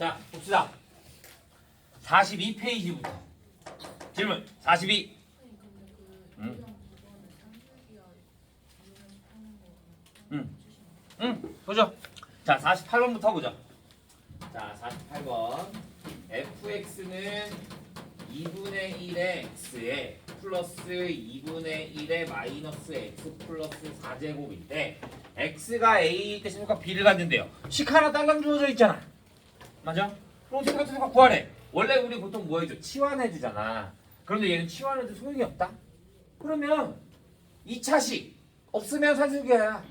자, 봅시다. 42페이지부터. 질문 42. 보죠. 자, 48번부터 보죠. 자, 48번. fx는 2분의 1의 x에 플러스 2분의 1의 마이너스 x 플러스 4제곱인데 x가 a일 때 신호가 b를 갖는데요. 식 하나 딸랑 주어져 있잖아. 맞아? 그럼 식 같은 거 구하래. 원래 우리 보통 뭐 해줘? 치환해 주잖아. 그런데 얘는 치환해도 소용이 없다. 그러면 2차식 없으면 산술기야.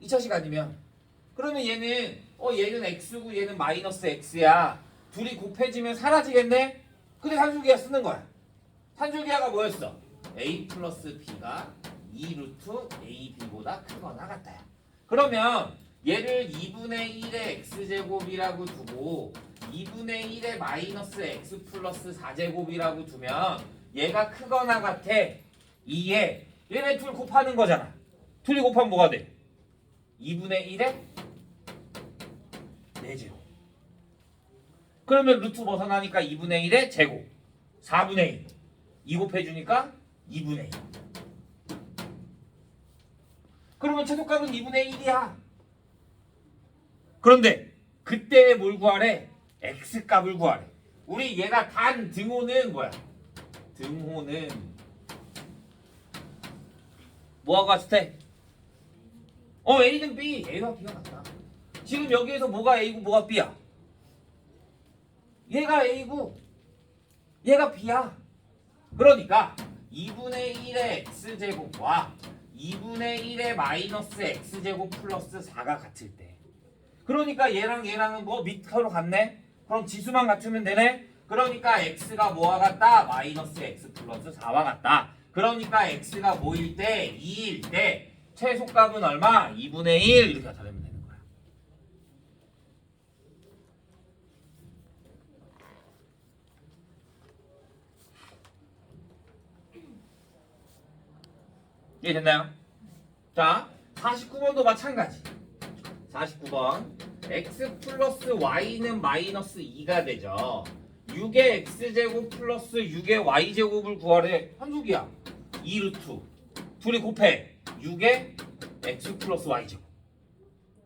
2차식 아니면. 그러면 얘는 얘는 x고 얘는 마이너스 x야. 둘이 곱해지면 사라지겠네? 근데 산술기하 쓰는 거야. 산술기하가 뭐였어? a 플러스 b가 2 루트 ab보다 크거나 같다야. 그러면 얘를 2분의 1의 x제곱이라고 두고 2분의 1의 마이너스 x 플러스 4제곱이라고 두면 얘가 크거나 같아. 2에 얘네 둘 곱하는 거잖아. 둘이 곱하면 뭐가 돼? 2분의 1의 4제곱. 그러면 루트 벗어나니까 2분의 1의 제곱. 4분의 1. 2 곱해주니까 2분의 1. 그러면 최소값은 2분의 1이야. 그런데 그때 뭘 구하래? x값을 구하래. 우리 얘가 단 등호는 뭐야? 등호는 뭐하고 같을 때? A는 B. A와 B가 같다. 지금 여기에서 뭐가 A고 뭐가 B야? 얘가 A고 얘가 B야. 그러니까 2분의 1의 x제곱과 2분의 1의 마이너스 x제곱 플러스 4가 같을 때 그러니까 얘랑 얘랑은 뭐 밑으로 같네? 그럼 지수만 같으면 되네? 그러니까 x가 뭐와 같다? 마이너스 x 플러스 4와 같다. 그러니까 x가 뭐일 때? 2일 때 최소값은 얼마? 2분의 1 이렇게 나타내면 되는 거야. 이해됐나요? 자, 49번도 마찬가지. 49번 x 플러스 y는 마이너스 2가 되죠. 6의 x제곱 플러스 6의 y제곱을 구하래. 한수기야. 2루트 둘이 곱해. 6의 x 플러스 y제곱.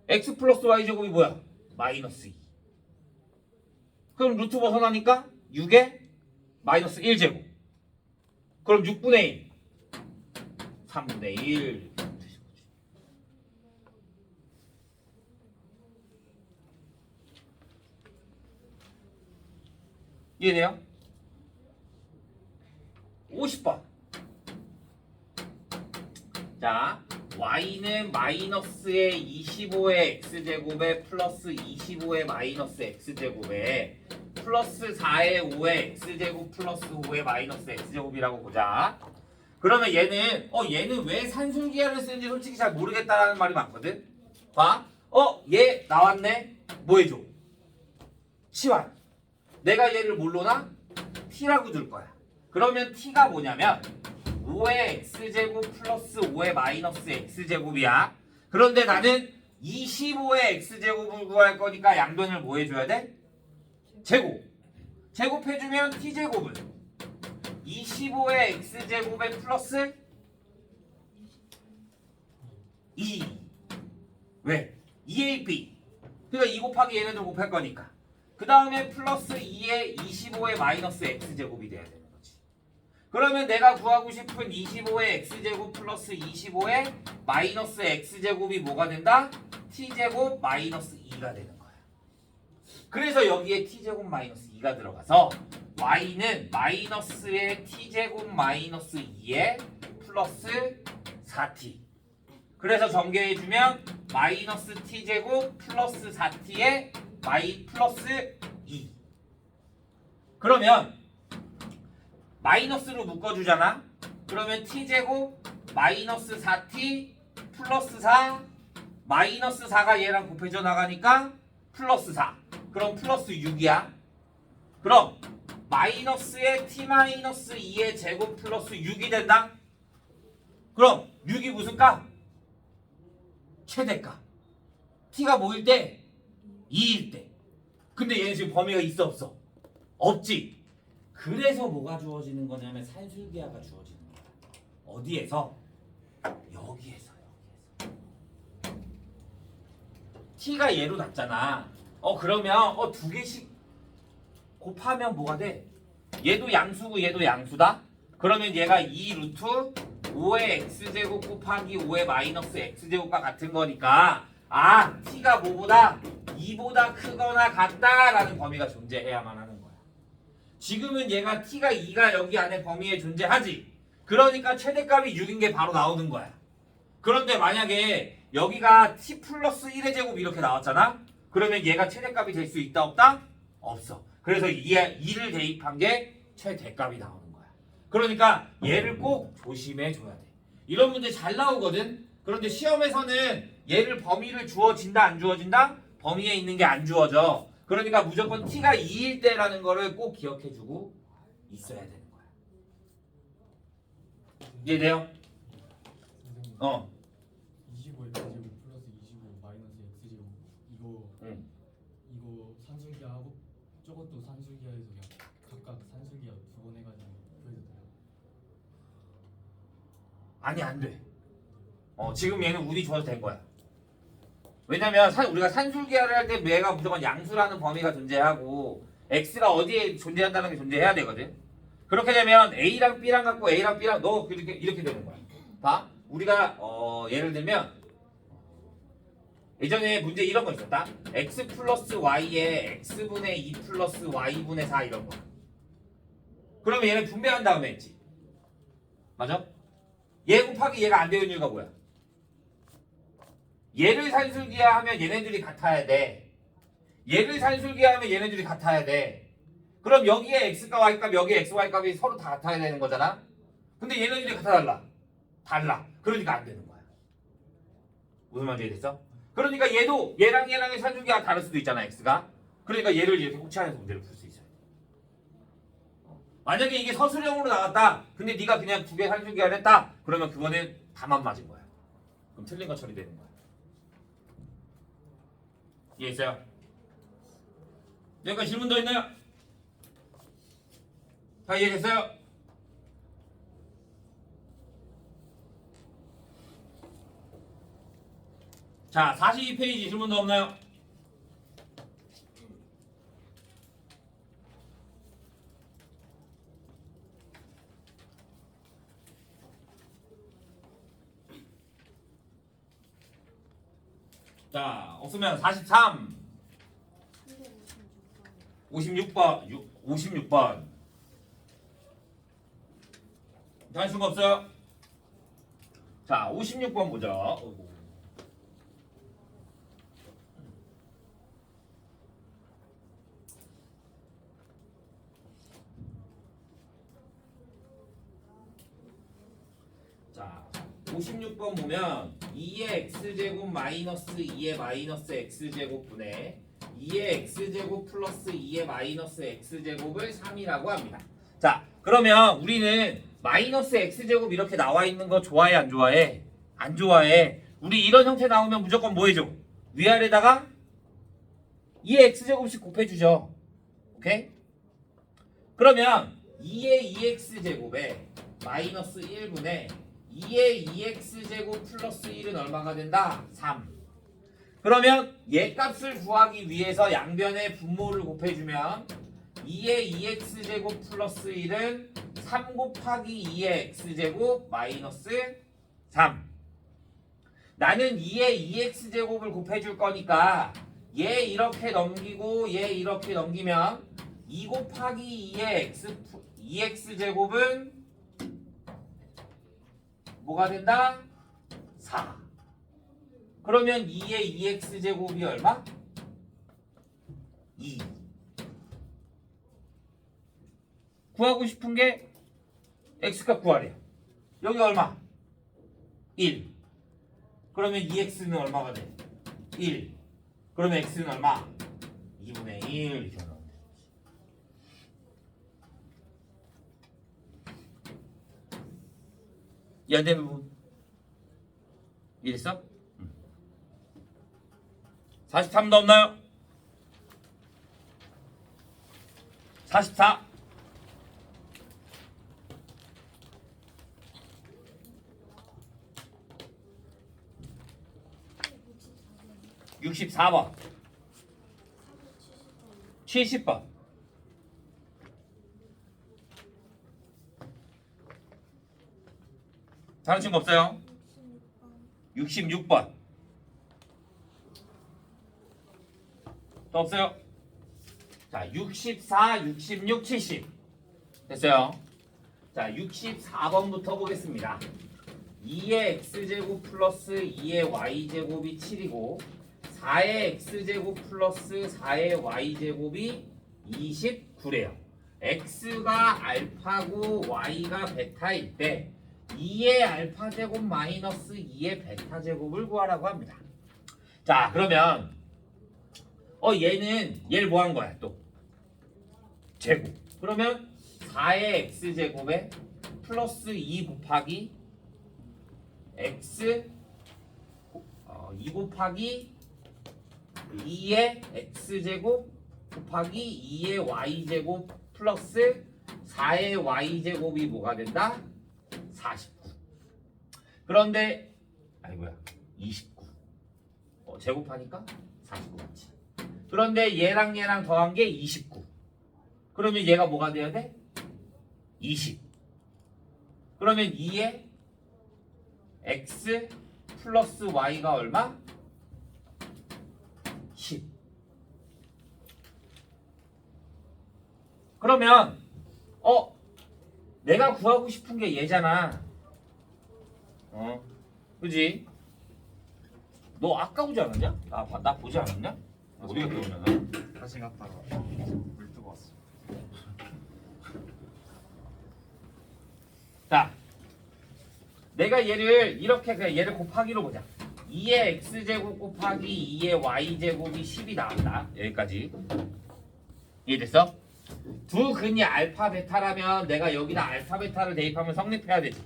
x 플러스 y제곱이 뭐야? 마이너스 2. 그럼 루트 벗어나니까 6의 마이너스 1제곱. 그럼 6분의 1. 3분의 1. 이해돼요? 50번. 자, y는 마이너스의 25의 x제곱에 플러스 25의 마이너스 x제곱에 플러스 4의 5의 x제곱 플러스 5의 마이너스 x제곱이라고 보자. 그러면 얘는 왜 산술기하를 쓰는지 솔직히 잘 모르겠다라는 말이 많거든. 봐. 얘 나왔네. 뭐 해줘? 치환. 내가 얘를 뭘로 나? t라고 줄 거야. 그러면 t가 뭐냐면 5의 x제곱 플러스 5의 마이너스 x제곱이야. 그런데 나는 25의 x제곱을 구할 거니까 양변을 뭐 해줘야 돼? 제곱. 제곱해주면 t제곱은 25의 x제곱에 플러스 2. 왜? 2ab. 그러니까 2 곱하기 얘네들 곱할 거니까. 그 다음에 플러스 2에 25의 마이너스 x제곱이 돼야 되는 거지. 그러면 내가 구하고 싶은 25의 x제곱 플러스 25의 마이너스 x제곱이 뭐가 된다? t제곱 마이너스 2가 되는 거야. 그래서 여기에 t제곱 마이너스 2가 들어가서 y는 마이너스의 t제곱 마이너스 2에 플러스 4t. 그래서 전개해주면 마이너스 t제곱 플러스 4t에 플러스 2. 그러면 마이너스로 묶어주잖아. 그러면 t제곱 마이너스 4t 플러스 4 마이너스 4가 얘랑 곱해져 나가니까 플러스 4. 그럼 플러스 6이야. 그럼 마이너스의 t 마이너스 2의 제곱 플러스 6이 된다. 그럼 6이 무슨 값? 최대값. t가 뭐일 때? 2일 때. 근데 얘는 지금 범위가 있어 없어? 없지. 그래서 뭐가 주어지는 거냐면 산술기하가 주어지는 거야. 어디에서? 여기에서. t가 얘로 났잖아. 그러면 두 개씩 곱하면 뭐가 돼? 얘도 양수고 얘도 양수다. 그러면 얘가 2 루트 5의 x제곱 곱하기 5의 마이너스 x제곱과 같은 거니까 t가 뭐보다 2보다 크거나 같다라는 범위가 존재해야만 하는 거야. 지금은 얘가 t가 2가 여기 안에 범위에 존재하지. 그러니까 최대값이 6인 게 바로 나오는 거야. 그런데 만약에 여기가 t 플러스 1의 제곱 이렇게 나왔잖아? 그러면 얘가 최대값이 될 수 있다 없다? 없어. 그래서 2를 대입한 게 최대값이 나오는 거야. 그러니까 얘를 꼭 조심해 줘야 돼. 이런 문제 잘 나오거든? 그런데 시험에서는 얘를 범위를 주어진다 안 주어진다? 범위에 있는 게 안 주어져. 그러니까 무조건 t가 2일 때라는 거를 꼭 기억해 주고 있어야 되는 거야. 이해돼요? 25 x제곱 플러스 25 마이너스 x제곱 이거 산술기하고 저것도 산술기하에서 그냥 각각 산술기하 2번 해가지고 그래도 돼요? 아니 안 돼. 지금 얘는 운이 좋아서 된 거야. 왜냐면 우리가 산술기하를 할 때 얘가 무조건 양수라는 범위가 존재하고 x가 어디에 존재한다는 게 존재해야 되거든. 그렇게 되면 a랑 b랑 갖고 a랑 b랑 너 이렇게 되는 거야. 봐. 우리가 예를 들면 예전에 문제 이런 거 있었다. x 플러스 y에 x분의 2 플러스 y분의 4 이런 거. 그러면 얘를 분배한 다음에 했지. 맞아? 얘 곱하기 얘가 안 되는 이유가 뭐야? 얘를 산술기하하면 얘네들이 같아야 돼. 얘를 산술기하하면 얘네들이 같아야 돼. 그럼 여기에 x가 y값 여기에 x, y값이 서로 다 같아야 되는 거잖아. 근데 얘네들이 같아 달라. 그러니까 안 되는 거야. 무슨 말인지 이해됐어? 그러니까 얘도 얘랑의 산술기가 다를 수도 있잖아 x가. 그러니까 얘를 이렇게 꼭치안에서 문제를 풀 수 있어요. 만약에 이게 서술형으로 나왔다. 근데 네가 그냥 두 개 산술기를 했다. 그러면 그거는 다만 맞은 거야. 그럼 틀린 거 처리되는 거야. 이해했어요? 여기까지 질문 더 있나요? 다 이해됐어요? 자, 42페이지 질문 더 없나요? 자, 없으면 43 56번 다 수가 없어요? 자, 56번 보자. 자, 56번 보면 2의 x제곱 마이너스 2의 마이너스 x제곱 분의 2의 x제곱 플러스 2의 마이너스 x제곱을 3이라고 합니다. 자, 그러면 우리는 마이너스 x제곱 이렇게 나와 있는 거 좋아해 안 좋아해? 안 좋아해. 우리 이런 형태 나오면 무조건 뭐 해줘? 위아래다가 2의 x제곱씩 곱해주죠. 오케이? 그러면 2의 2x제곱에 마이너스 1분의 2의 2x제곱 플러스 1은 얼마가 된다? 3. 그러면 얘 값을 구하기 위해서 양변에 분모를 곱해주면 2의 2x제곱 플러스 1은 3 곱하기 2의 x제곱 마이너스 3. 나는 2의 2x제곱을 곱해줄 거니까 얘 이렇게 넘기고 얘 이렇게 넘기면 2 곱하기 2의 2x제곱은 뭐가 된다? 4. 그러면 2의 2x제곱이 얼마? 2. 구하고 싶은 게 x값 구하래요. 여기 얼마? 1. 그러면 2x는 얼마가 돼? 1. 그러면 x는 얼마? 2분의 1 이렇게 나오면 돼. 이 안 되는 부분 이해됐어? 43도 없나요? 44. 64번. 70번. 다른 친구 없어요? 66번. 또 없어요? 자, 64, 66, 70. 됐어요? 자, 64번부터 보겠습니다. 2의 x제곱 플러스 2의 y제곱이 7이고 4의 x제곱 플러스 4의 y제곱이 29래요. x가 알파고 y가 베타일 때 2의 알파제곱 마이너스 2의 베타제곱을 구하라고 합니다. 자, 그러면 얘를 뭐 한 거야? 또 제곱. 그러면 4의 x제곱에 플러스 2 곱하기 x 2 곱하기 2의 x제곱 곱하기 2의 y제곱 플러스 4의 y제곱이 뭐가 된다? 49. 그런데 아이고야 29. 제곱하니까 49 맞지. 그런데 얘랑 더한 게 29. 그러면 얘가 뭐가 돼야 돼? 20. 그러면 2의 x 플러스 y가 얼마? 10. 그러면 내가 구하고 싶은 게 얘잖아. 그지? 너 아까 오지 않았냐? 나 보지 않았냐? 어디가 그러냐? 다시 갔다가 물 뜨고 왔어. 자, 내가 얘를 이렇게 그냥 얘를 곱하기로 보자. 2의 x제곱 곱하기 2의 y제곱이 10이 나온다. 여기까지. 이해됐어? 두 근이 알파 베타라면 내가 여기다 알파 베타를 대입하면 성립해야 되지.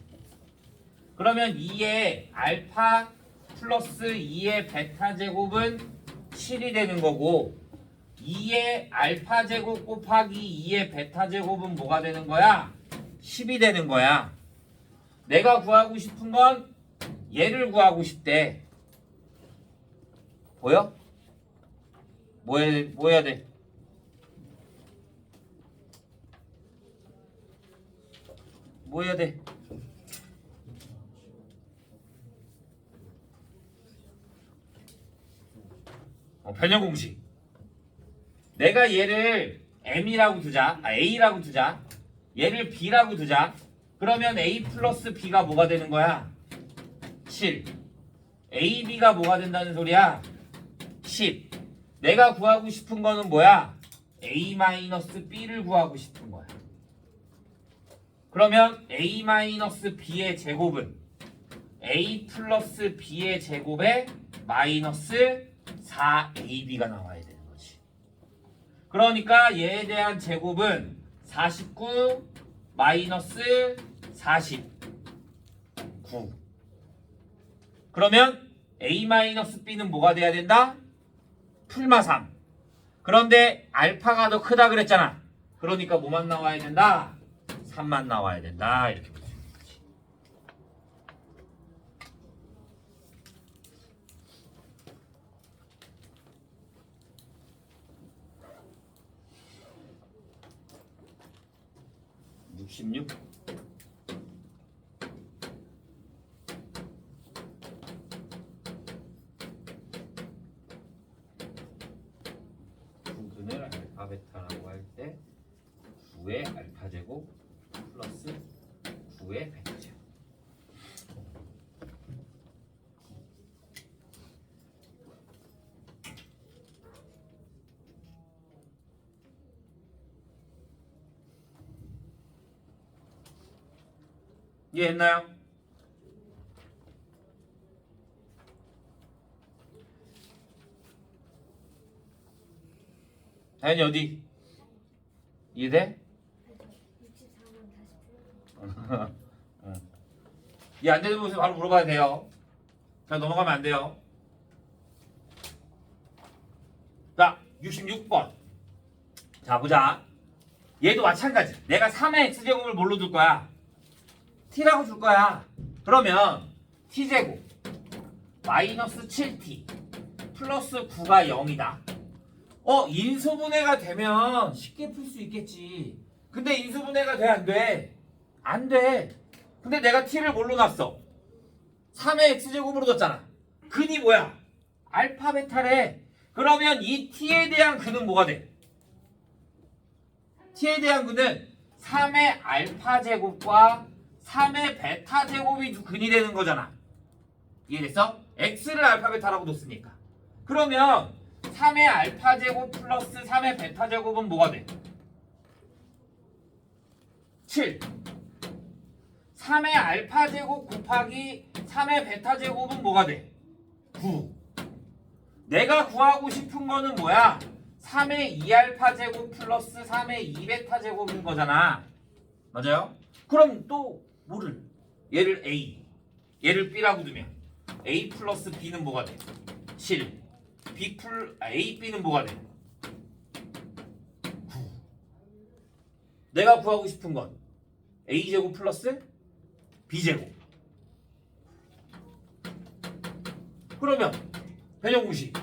그러면 2의 알파 플러스 2의 베타 제곱은 7이 되는 거고 2의 알파 제곱 곱하기 2의 베타 제곱은 뭐가 되는 거야? 10이 되는 거야. 내가 구하고 싶은 건 얘를 구하고 싶대. 보여? 뭐 해야 돼? 뭐 해야 돼? 변형 공식. 내가 얘를 M이라고 두자. A라고 두자. 얘를 B라고 두자. 그러면 A 플러스 B가 뭐가 되는 거야? 7. AB가 뭐가 된다는 소리야? 10. 내가 구하고 싶은 거는 뭐야? A 마이너스 B를 구하고 싶은 거야. 그러면 A 마이너스 B의 제곱은 A 플러스 B의 제곱에 마이너스 4AB가 나와야 되는 거지. 그러니까 얘에 대한 제곱은 49 마이너스 49. 그러면 A 마이너스 B는 뭐가 돼야 된다? 풀마 3. 그런데 알파가 더 크다 그랬잖아. 그러니까 뭐만 나와야 된다? 3만 나와야 된다. 이렇게 보시면 되지. (66) 구근을 알파 베타라고 할 때 9의 알파 제곱 플러스 9의 베타 제곱. 이해했나요? 다현이 어디? 이해돼? 64번 다시 풀어. 이해 안 되는 부분 바로 물어봐야 돼요. 자, 넘어가면 안 돼요. 자, 66번. 자, 보자. 얘도 마찬가지. 내가 3의 x제곱을 뭘로 줄 거야? t라고 줄 거야. 그러면 t제곱 마이너스 7t 플러스 9가 0이다. 인수분해가 되면 쉽게 풀 수 있겠지. 근데 인수분해가 돼, 안 돼? 안 돼. 근데 내가 t를 뭘로 놨어? 3의 x제곱으로 뒀잖아. 근이 뭐야? 알파 베타래. 그러면 이 t에 대한 근은 뭐가 돼? t에 대한 근은 3의 알파 제곱과 3의 베타 제곱이 근이 되는 거잖아. 이해됐어? x를 알파 베타라고 뒀으니까. 그러면 3의 알파 제곱 플러스 3의 베타 제곱은 뭐가 돼? 7. 3의 알파 제곱 곱하기 3의 베타 제곱은 뭐가 돼? 9. 내가 구하고 싶은 거는 뭐야? 3의 2알파 제곱 플러스 3의 2베타 제곱인 거잖아. 맞아요? 그럼 또 뭐를? 얘를 A, 얘를 B라고 두면 A 플러스 B는 뭐가 돼? 7. A, B는 뭐가 돼? 9. 내가 구하고 싶은 건 A제곱 플러스 B제곱. 그러면 변형 공식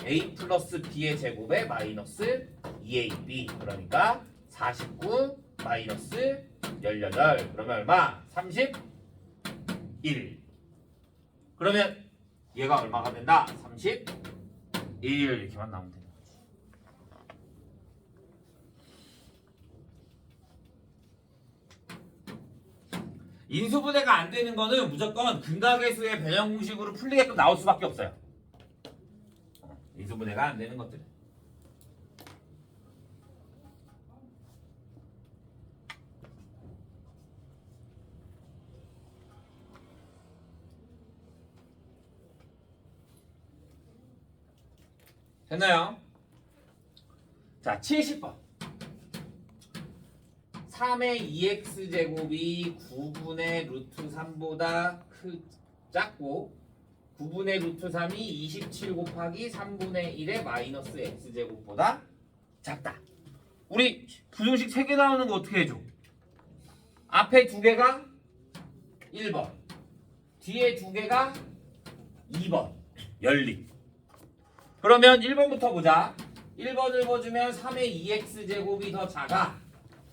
A 플러스 B의 제곱에 마이너스 2AB. 그러니까 49 마이너스 18. 그러면 얼마? 31. 그러면 얘가 얼마가 된다? 31 이렇게만 나오면 된다. 인수분해가 안 되는 거는 무조건 근각의 수의 변형 공식으로 풀리게끔 나올 수밖에 없어요. 인수분해가 안 되는 것들. 됐나요? 자, 70번. 3의 2x제곱이 9분의 루트 3보다 작고 9분의 루트 3이 27 곱하기 3분의 1의 마이너스 x제곱보다 작다. 우리 부등식 3개 나오는 거 어떻게 해줘? 앞에 2개가 1번, 뒤에 2개가 2번. 연립. 그러면 1번부터 보자. 1번을 보주면 3의 2x제곱이 더 작아.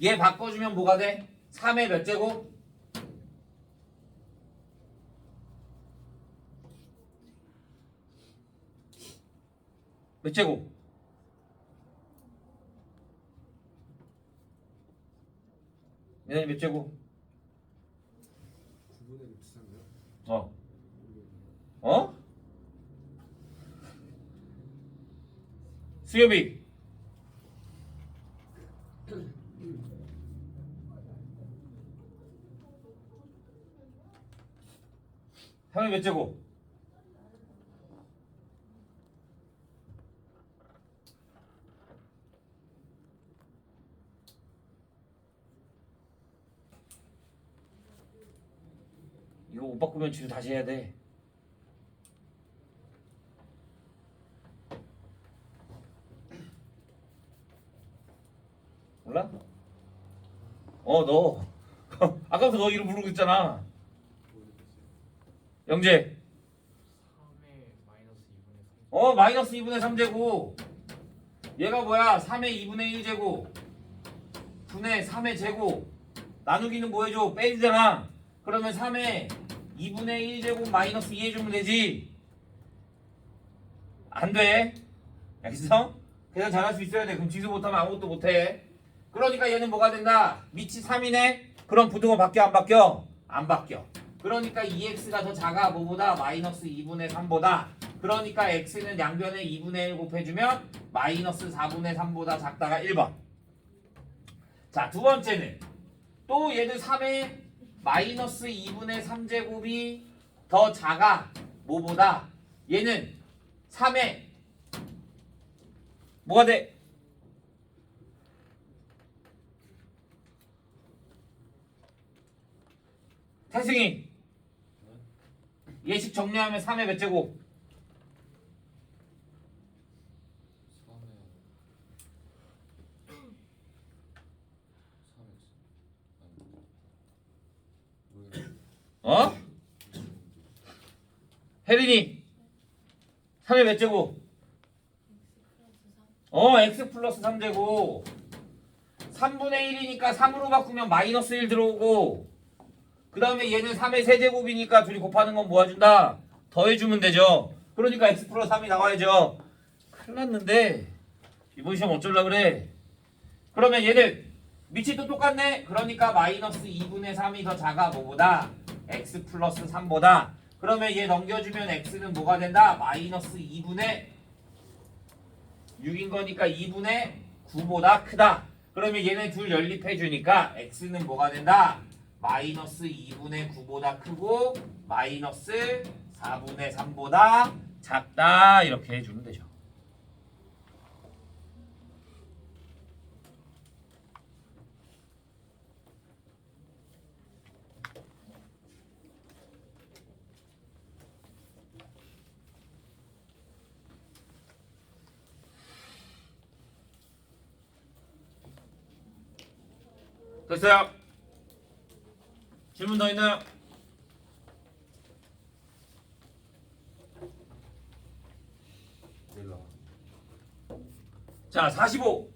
얘 바꿔주면 뭐가 돼? 3의 몇 제곱? 몇 제곱? 얘네 몇 제곱? 9분의 루트 3이요? 어? 어? 수협이 형이 몇 제곱? 이거 못 바꾸면 지금 다시 해야 돼. 몰라? 너 아까부터 너 이름 부르고 있잖아. 영재. 3의 마이너스 2분의 3. 마이너스 2분의 3제곱. 얘가 뭐야? 3의 2분의 1제곱 분의 3의 제곱. 나누기는 뭐 해줘? 빼주잖아. 그러면 3의 2분의 1제곱 마이너스 2 해주면 되지. 안 돼. 알겠어? 계산 잘할 수 있어야 돼. 그럼 지수 못하면 아무것도 못해. 그러니까 얘는 뭐가 된다? 밑이 3이네? 그럼 부등호 바뀌어 안 바뀌어? 안 바뀌어. 그러니까 2x가 더 작아. 뭐보다? 마이너스 2분의 3보다. 그러니까 x는 양변에 2분의 1 곱해주면 마이너스 4분의 3보다 작다가 1번. 자, 두 번째는 또 얘는 3의 마이너스 2분의 3제곱이 더 작아. 뭐보다? 얘는 3의 뭐가 돼? 태승이 예식 정리하면 3의 몇 제곱? 3의 어? 혜린이 3의 몇 제곱? x 플러스 3제곱 3분의 1이니까 3으로 바꾸면 마이너스 1 들어오고 그 다음에 얘는 3의 세제곱이니까 둘이 곱하는 건 모아준다 더해주면 되죠. 그러니까 x 플러스 3이 나와야죠. 큰일 났는데 이번 시험 어쩌려고 그래. 그러면 얘는 밑이 또 똑같네. 그러니까 마이너스 2분의 3이 더 작아 뭐보다? x 플러스 3보다. 그러면 얘 넘겨주면 x는 뭐가 된다? 마이너스 2분의 6인 거니까 2분의 9보다 크다. 그러면 얘네 둘 연립해 주니까 x는 뭐가 된다? 마이너스 2분의 9보다 크고 마이너스 4분의 3보다 작다. 이렇게 해주면 되죠. 됐어요? 질문 더 있나요? 자, 45.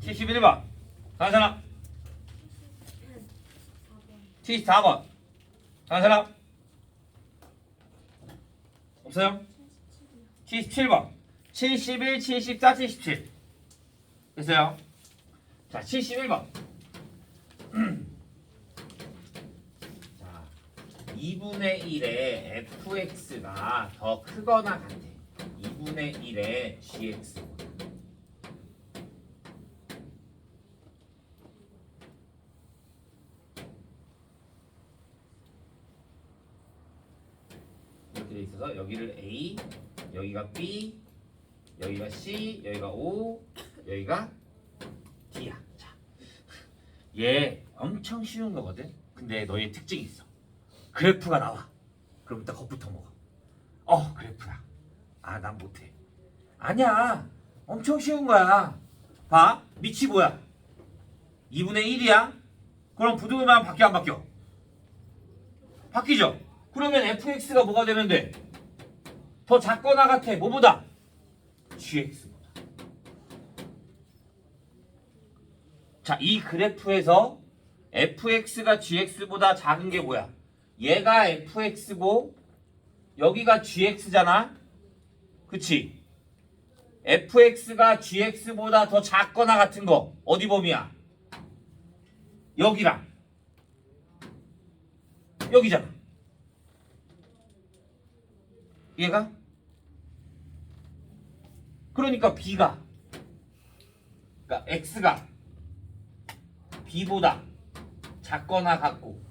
(71번) 다른 사람 74번 다른 사람 없어요? 77번 71, 74, 77 됐어요? 자 71번 자 2분의 1의 fx가 더 크거나 같아 2분의 1의 gx보다 이렇게 돼 있어서 여기를 A 여기가 B 여기가 C 여기가 O 여기가 D야. 자, 얘 엄청 쉬운 거거든. 근데 너의 특징이 있어. 그래프가 나와. 그럼 일단 겁부터 먹어. 그래프야. 아, 난 못해. 아니야. 엄청 쉬운 거야. 봐. 밑이 뭐야? 2분의 1이야. 그럼 부등호만 바뀌어 안 바뀌어? 바뀌죠. 그러면 fx가 뭐가 되면 돼? 더 작거나 같아. 뭐보다? gx보다. 자, 이 그래프에서 fx가 gx보다 작은 게 뭐야? 얘가 fx고 여기가 gx잖아. 그치? fx가 gx보다 더 작거나 같은 거 어디 범위야? 여기랑 여기잖아. 얘가? 그러니까 b가 그러니까 x가 b보다 작거나 같고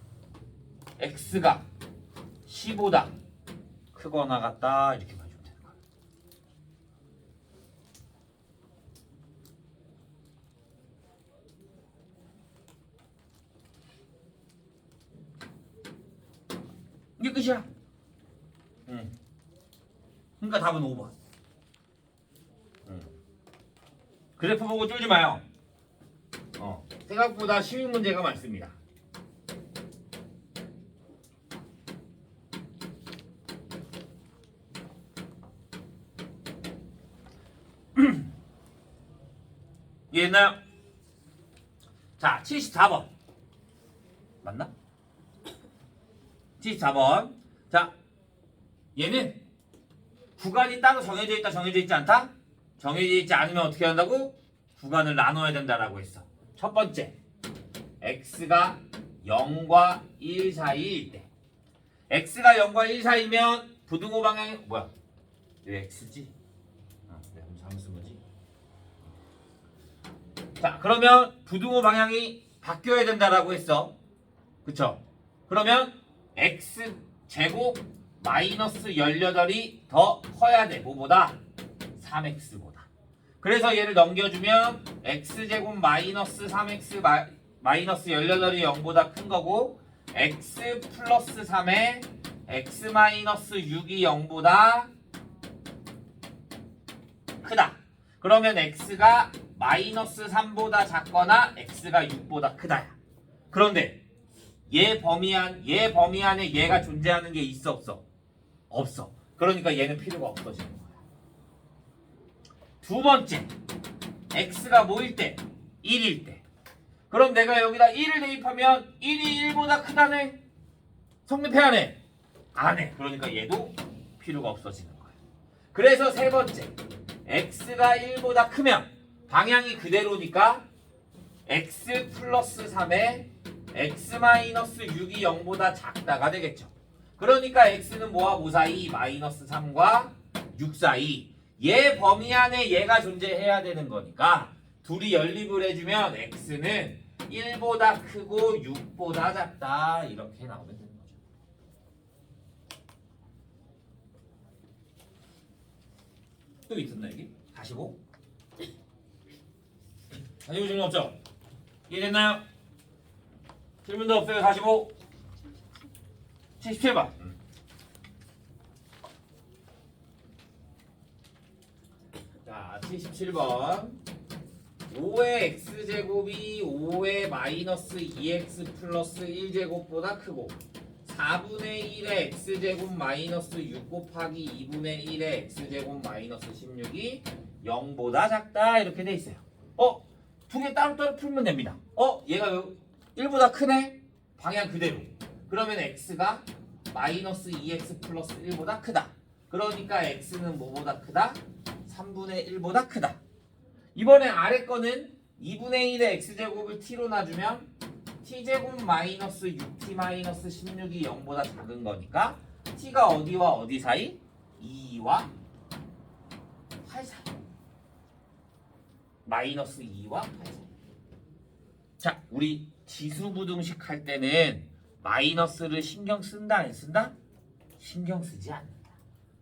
x가 c보다 크거나 같다 이렇게 봐주면 되는 거야. 이게 끝이야. 그러니까 답은 5번. 그래프 보고 쫄지 마요. 생각보다 쉬운 문제가 많습니다. 이해했나요? 자, 74번. 맞나? 74번. 자, 얘는 구간이 따로 정해져 있다, 정해져 있지 않다? 정해져 있지 않으면 어떻게 한다고? 구간을 나눠야 된다라고 했어. 첫 번째, x가 0과 1 사이일 때. x가 0과 1 사이면 부등호 방향이 뭐야? 왜 x지? 내가 잘못 쓴 거지? 자, 그러면 부등호 방향이 바뀌어야 된다라고 했어. 그쵸? 그러면 x 제곱 마이너스 18이 더 커야 돼. 뭐보다? 3x보다. 그래서 얘를 넘겨주면 x제곱 마이너스 3x 마이너스 18이 0보다 큰 거고 x 플러스 3에 x 마이너스 6이 0보다 크다. 그러면 x가 마이너스 3보다 작거나 x가 6보다 크다야. 그런데 얘 범위 안에 얘가 존재하는 게 있어 없어? 없어. 그러니까 얘는 필요가 없어지는 거야. 두 번째, x가 뭐일 때? 1일 때. 그럼 내가 여기다 1을 대입하면 1이 1보다 크다네? 성립해 안 해? 안 해. 그러니까 얘도 필요가 없어지는 거야. 그래서 세 번째, x가 1보다 크면 방향이 그대로니까 x 플러스 3에 x 마이너스 6이 0보다 작다가 되겠죠. 그러니까 x는 뭐와 뭐 사이? 마이너스 3과 6 사이. 얘 범위 안에 얘가 존재해야 되는 거니까 둘이 연립을 해주면 x는 1보다 크고 6보다 작다. 이렇게 나오면 되는 거죠. 또 있었나 여기? 45? 45 질문 없죠? 이해됐나요? 질문도 없어요. 45 77번. 자, 77번. 5의 x제곱이 5의 마이너스 2x 플러스 1제곱보다 크고 4분의 1의 x제곱 마이너스 6 곱하기 2분의 1의 x제곱 마이너스 16이 0보다 작다. 이렇게 돼 있어요. 두 개 따로따로 풀면 됩니다. 얘가 1보다 크네? 방향 그대로. 그러면 x가 마이너스 2x 플러스 1보다 크다. 그러니까 x는 뭐보다 크다? 3분의 1보다 크다. 이번에 아래 거는 2분의 1의 x제곱을 t로 놔주면 t제곱 마이너스 6t 마이너스 16이 0보다 작은 거니까 t가 어디와 어디 사이? 2와 8 사이. 마이너스 2와 8 사이. 자, 우리 지수부등식 할 때는 마이너스를 신경 쓴다 안 쓴다? 신경 쓰지 않는다.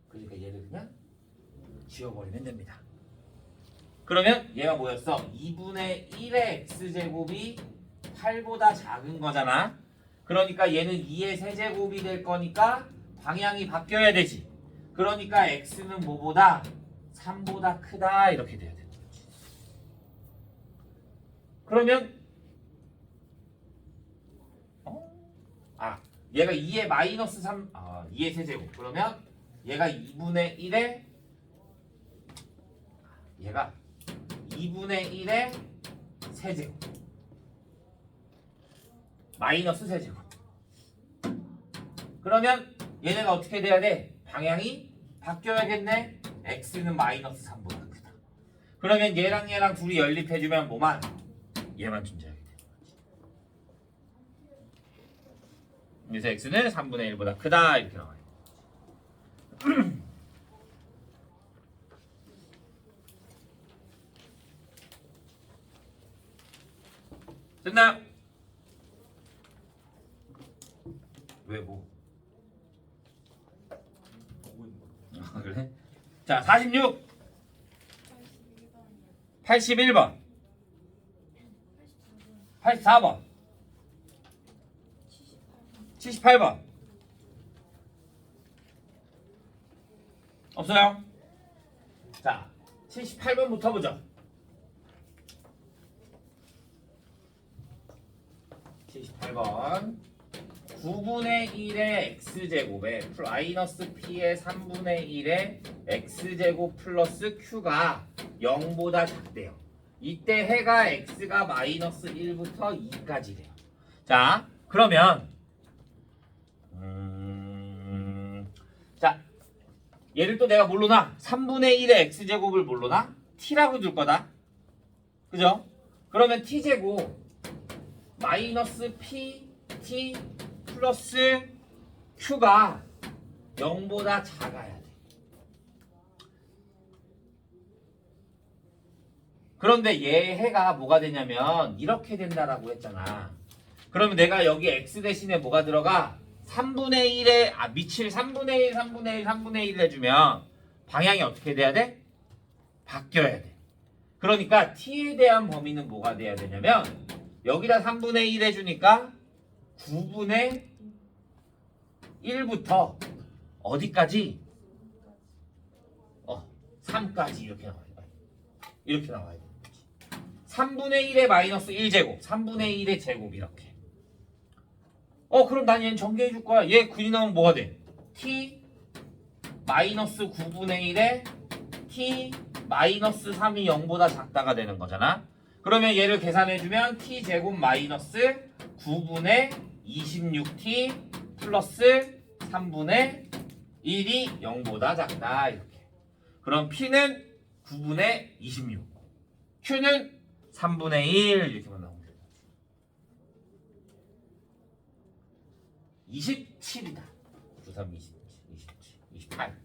그러니까 얘를 그냥 지워버리면 됩니다. 그러면 얘가 뭐였어? 2분의 1의 x제곱이 8보다 작은 거잖아. 그러니까 얘는 2의 세제곱이 될 거니까 방향이 바뀌어야 되지. 그러니까 x는 뭐보다? 3보다 크다. 이렇게 돼야 되는 거지. 그러면 얘가 2의 마이너스 3, 2의 세제곱. 그러면 얘가 2분의 1의 얘가 2분의 1의 세제곱. 마이너스 세제곱. 그러면 얘네가 어떻게 돼야 돼? 방향이 바뀌어야겠네. x는 마이너스 3보다 크다. 그러면 얘랑 둘이 연립해주면 뭐만? 얘만 존재하게 되는 거지. 그래서 x는 3분의 1보다 크다. 이렇게 나와요. 됐나요? 왜 뭐? 그래? 자, 46 81번 84번 78번 없어요? 자, 78번부터 보죠. 78번 9분의 1의 x제곱에 마이너스 p의 3분의 1의 x제곱 플러스 q가 0보다 작대요. 이때 해가 x가 마이너스 1부터 2까지 돼요. 자, 그러면 자, 얘를 또 내가 뭘로 놔? 3분의 1의 x제곱을 뭘로 놔? t라고 줄 거다. 그죠? 그러면 t제곱 마이너스 pt 플러스 q가 0보다 작아야 돼. 그런데 얘 해가 뭐가 되냐면 이렇게 된다라고 했잖아. 그러면 내가 여기 x 대신에 뭐가 들어가? 3분의 1에 밑을 3분의 1, 3분의 1, 3분의 1 해주면 방향이 어떻게 돼야 돼? 바뀌어야 돼. 그러니까 t에 대한 범위는 뭐가 돼야 되냐면 여기다 3분의 1 해주니까 9분의 1부터 어디까지? 3까지 이렇게 나와요. 이렇게 나와야 돼. 3분의 1의 마이너스 1제곱 3분의 1의 제곱 이렇게. 그럼 난 얘는 전개해 줄 거야. 얘 근이 나오면 뭐가 돼? t 마이너스 9분의 1에 t 마이너스 3이 0보다 작다가 되는 거잖아. 그러면 얘를 계산해 주면 t 제곱 마이너스 9분의 26t 플러스 3분의 1이 0보다 작다 이렇게. 그럼 p는 9분의 26, q는 3분의 1 이렇게만 나오면 돼. 27이다. 9, 3, 27, 28.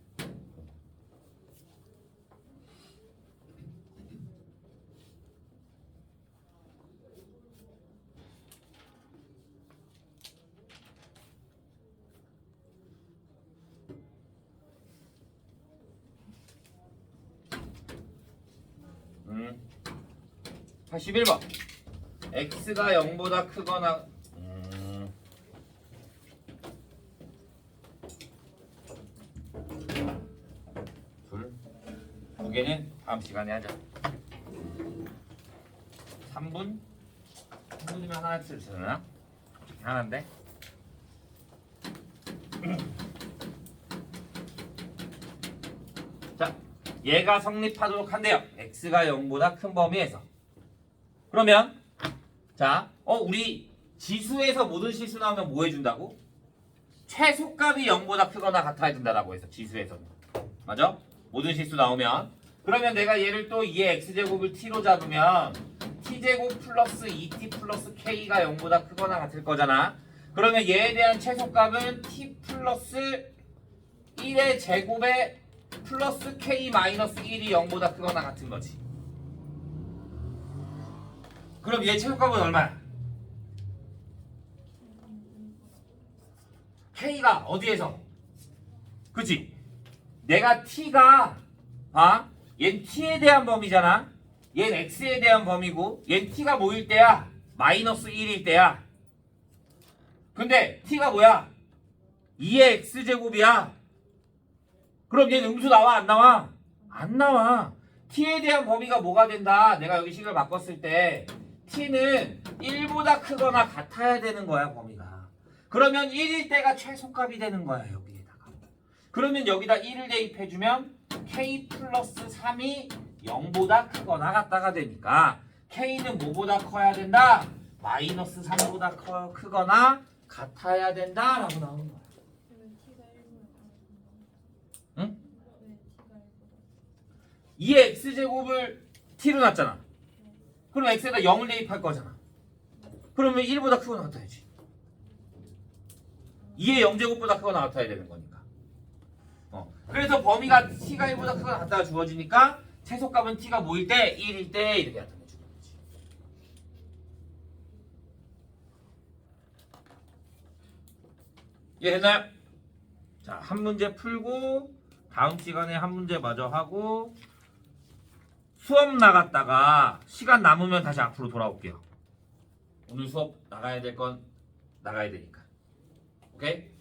음. 81번. x가 0보다 크거나 두 개는 다음 시간에 하자. 3분이면 하나 쓰려나? 하나인데. 자, 얘가 성립하도록 한대요. x가 0보다 큰 범위에서. 그러면 자, 우리 지수에서 모든 실수 나오면 뭐 해준다고? 최소값이 0보다 크거나 같아야 된다라고 해서 지수에서는. 맞아? 모든 실수 나오면. 그러면 내가 얘를 또 2의 x제곱을 t로 잡으면 t제곱 플러스 2t 플러스 k가 0보다 크거나 같을 거잖아. 그러면 얘에 대한 최소값은 t 플러스 1의 제곱에 플러스 k 마이너스 1이 0보다 크거나 같은 거지. 그럼 얘 최소값은 얼마야? k가 어디에서? 그치? 내가 t가 얘는 t에 대한 범위잖아. 얘는 x에 대한 범위고 얘는 t가 뭐일 때야? 마이너스 1일 때야. 근데 t가 뭐야? 2의 x제곱이야. 그럼 얘는 음수 나와 안 나와? 안 나와. t에 대한 범위가 뭐가 된다? 내가 여기 식을 바꿨을 때 t는 1보다 크거나 같아야 되는 거야 범위가. 그러면 1일 때가 최소값이 되는 거야 여기에다가. 그러면 여기다 1을 대입해주면 k 플러스 3이 0보다 크거나 같다가 되니까 k는 뭐보다 커야 된다? 마이너스 3보다 크거나 같아야 된다 라고 나오는 거야. 응? 2의 x제곱을 t로 놨잖아. 그럼 x에다 0을 대입할 거잖아. 그러면 1보다 크거나 같아야지. 2의 0제곱보다 크거나 같아야 되는 거니까. 그래서 범위가 t가 1보다 크거나 같다가 주어지니까 최소값은 t가 뭐일 때? 1일 때 이렇게 나타내 주는 거지. 이해됐나요? 자, 한 문제 풀고 다음 시간에 한 문제 마저 하고 수업 나갔다가 시간 남으면 다시 앞으로 돌아올게요. 오늘 수업 나가야 될 건 나가야 되니까. 오케이?